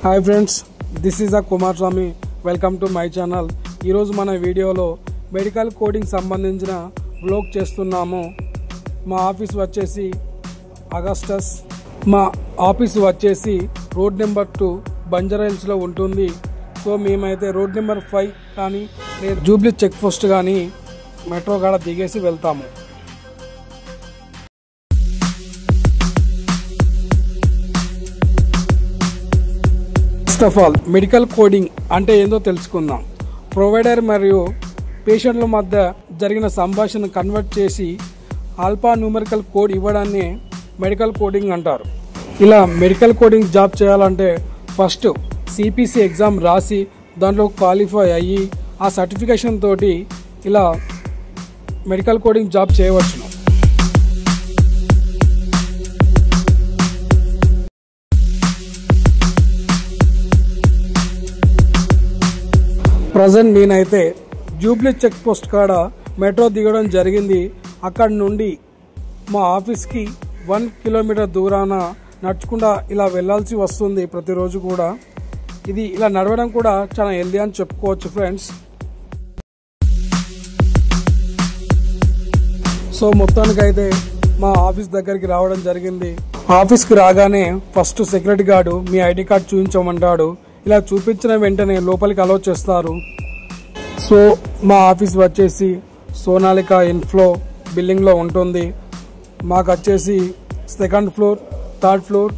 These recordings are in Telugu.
Hi friends, this is Kumar Swami. Welcome to my channel. ఈరోజు మన వీడియోలో మెడికల్ కోడింగ్ సంబంధించిన వ్లాగ్ చేస్తున్నాము. మా ఆఫీస్ వచ్చేసి అగస్టస్. మా ఆఫీస్ వచ్చేసి రోడ్ నెంబర్ 2 బంజారా హిల్స్లో ఉంటుంది. సో మేమైతే రోడ్ నెంబర్ 5 కానీ లేదా జూబ్లీ చెక్ పోస్ట్ కానీ మెట్రో కాడ దిగేసి వెళ్తాము. First of all medical coding అంటే ఏందో తెలుసుకుందాం. ప్రొవైడర్ మరియు పేషెంట్ల మధ్య జరిగిన సంభాషణ కన్వర్ట్ చేసి ఆల్ఫా న్యూమరికల్ కోడ్ ఇవ్వడాన్ని మెడికల్ కోడింగ్ అంటారు. ఇలా మెడికల్ కోడింగ్ జాబ్ చేయాలంటే ఫస్ట్ సిపిసి ఎగ్జామ్ రాసి దాంట్లో క్వాలిఫై అయ్యి ఆ సర్టిఫికేషన్ తోటి ఇలా మెడికల్ కోడింగ్ జాబ్ చేయవచ్చును. ప్రజెంట్ నేనైతే జూబ్లీ చెక్ పోస్ట్ కాడ మెట్రో దిగడం జరిగింది. అక్కడి నుండి మా ఆఫీస్కి 1 కిలోమీటర్ దూరాన నడుచుకుంటా ఇలా వెళ్ళాల్సి వస్తుంది ప్రతిరోజు కూడా. ఇది ఇలా నడవడం కూడా చాలా హెల్దీ అని చెప్పుకోవచ్చు ఫ్రెండ్స్. సో మొత్తానికైతే మా ఆఫీస్ దగ్గరికి రావడం జరిగింది. ఆఫీస్కి రాగానే ఫస్ట్ సెక్యూరిటీ గార్డు మీ ఐడి కార్డ్ చూపించమంటాడు. ఇలా చూపించిన వెంటనే లోపలికి అలౌ చేస్తారు. సో మా ఆఫీస్ వచ్చేసి సోనాలిక ఇన్ఫ్లో బిల్డింగ్లో ఉంటుంది. మాకు వచ్చేసి 2nd floor, 3rd floor,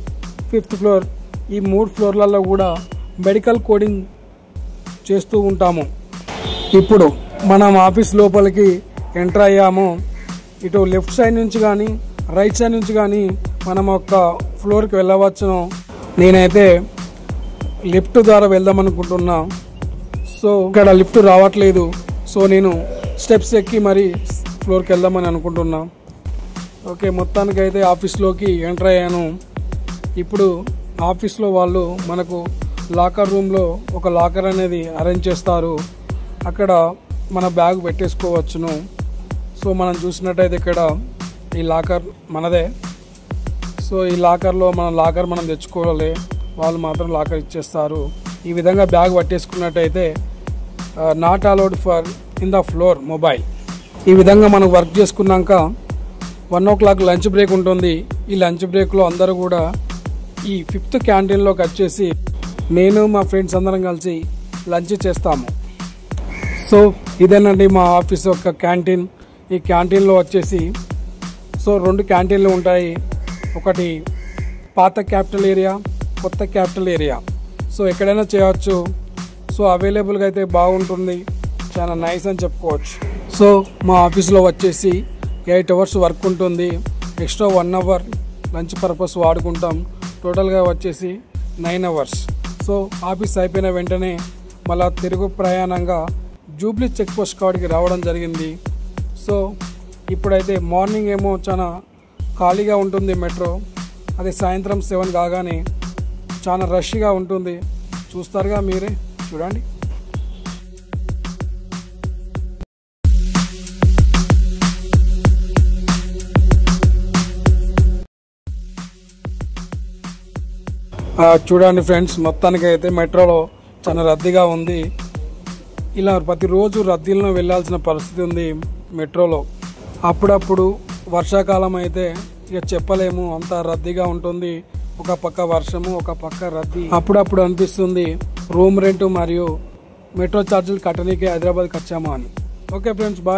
5th floor ఈ 3 ఫ్లోర్లలో కూడా మెడికల్ కోడింగ్ చేస్తూ ఉంటాము. ఇప్పుడు మనం ఆఫీస్ లోపలికి ఎంటర్ అయ్యాము. ఇటు లెఫ్ట్ సైడ్ నుంచి కానీ రైట్ సైడ్ నుంచి కానీ మనం ఒక ఫ్లోర్కి వెళ్ళవచ్చును. నేనైతే లిఫ్ట్ ద్వారా వెళ్దాం అనుకుంటున్నా. సో ఇక్కడ లిఫ్ట్ రావట్లేదు. సో నేను స్టెప్స్ ఎక్కి మరి ఫ్లోర్కి వెళ్దామని అనుకుంటున్నా. ఓకే, మొత్తానికైతే ఆఫీస్లోకి ఎంటర్ అయ్యాను. ఇప్పుడు ఆఫీస్లో వాళ్ళు మనకు లాకర్ రూమ్లో ఒక లాకర్ అనేది అరేంజ్ చేస్తారు. అక్కడ మన బ్యాగ్ పెట్టేసుకోవచ్చును. సో మనం చూసినట్టయితే ఇక్కడ ఈ లాకర్ మనదే. సో ఈ లాకర్లో మనం తెచ్చుకోవాలి, వాళ్ళు మాత్రం లాకర్ ఇచ్చేస్తారు. ఈ విధంగా బ్యాగ్ పట్టేసుకున్నట్టయితే not allowed for in the floor mobile. ఈ విధంగా మనం వర్క్ చేసుకున్నాక 1 o'clock లంచ్ బ్రేక్ ఉంటుంది. ఈ లంచ్ బ్రేక్లో అందరూ కూడా ఈ 5th క్యాంటీన్లోకి వచ్చేసి నేను మా ఫ్రెండ్స్ అందరం కలిసి లంచ్ చేస్తాము. సో ఇదేనండి మా ఆఫీస్ యొక్క క్యాంటీన్. ఈ క్యాంటీన్లో వచ్చేసి 2 క్యాంటీన్లు ఉంటాయి. ఒకటి పాత క్యాపిటల్ ఏరియా, కొత్త క్యాపిటల్ ఏరియా. సో ఎక్కడైనా చేయవచ్చు. సో అవైలబుల్గా అయితే బాగుంటుంది, చాలా నైస్ అని చెప్పుకోవచ్చు. సో మా ఆఫీస్లో వచ్చేసి 8 hours వర్క్ ఉంటుంది. ఎక్స్ట్రా 1 hour లంచ్ పర్పస్ వాడుకుంటాం. టోటల్గా వచ్చేసి 9 hours. సో ఆఫీస్ అయిపోయిన వెంటనే మళ్ళా తిరుగు ప్రయాణంగా జూబ్లీ చెక్ పోస్ట్ కాడికి రావడం జరిగింది. సో ఇప్పుడైతే మార్నింగ్ ఏమో చాలా ఖాళీగా ఉంటుంది మెట్రో. అదే సాయంత్రం 7 కాగానే చాలా రష్గా ఉంటుంది. చూస్తారుగా మీరే, చూడండి. చూడండి ఫ్రెండ్స్, మొత్తానికి అయితే మెట్రోలో చాలా రద్దీగా ఉంది. ఇలా ప్రతిరోజు రద్దీలో వెళ్ళాల్సిన పరిస్థితి ఉంది మెట్రోలో. అప్పుడప్పుడు వర్షాకాలం అయితే ఇక చెప్పలేము, అంత రద్దీగా ఉంటుంది. ఒక పక్క వర్షము, ఒక పక్క రద్దీ. అప్పుడప్పుడు అనిపిస్తుంది రూమ్ రెంట్ మరియు మెట్రో ఛార్జీలు కట్టనీకే హైదరాబాద్కి వచ్చాము అని. Okay friends, bye.